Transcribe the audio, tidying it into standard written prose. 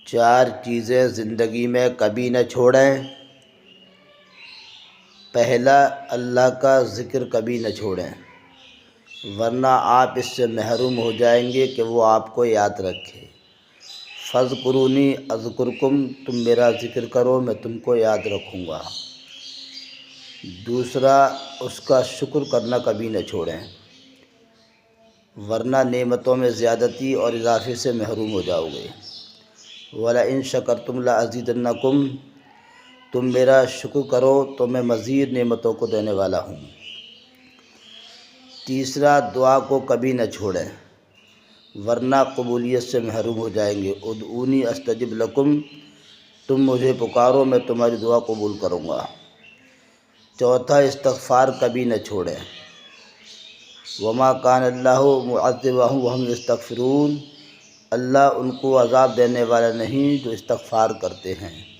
چار چیزیں زندگی میں کبھی نہ چھوڑیں۔ پہلا، اللہ کا ذکر کبھی نہ چھوڑیں، ورنہ آپ اس سے محروم ہو جائیں گے کہ وہ آپ کو یاد رکھے۔ فاذکرونی اذکرکم، تم میرا ذکر کرو میں تم کو یاد رکھوں گا۔ دوسرا، اس کا شکر کرنا کبھی نہ چھوڑیں، ورنہ نعمتوں میں زیادتی اور اضافے سے محروم ہو جاؤ گے۔ وَلَئِن شَكَرْتُمْ لَأَزِيدَنَّكُمْ، تم میرا شکر کرو تو میں مزید نعمتوں کو دینے والا ہوں۔ تیسرا، دعا کو کبھی نہ چھوڑیں، ورنہ قبولیت سے محروم ہو جائیں گے۔ ادعونی استجب لکم، تم مجھے پکارو میں تمہاری دعا قبول کروں گا۔ چوتھا، استغفار کبھی نہ چھوڑیں۔ وما کان اللہ معذبہم وہم یستغفرون، اللہ ان کو عذاب دینے والا نہیں جو استغفار کرتے ہیں۔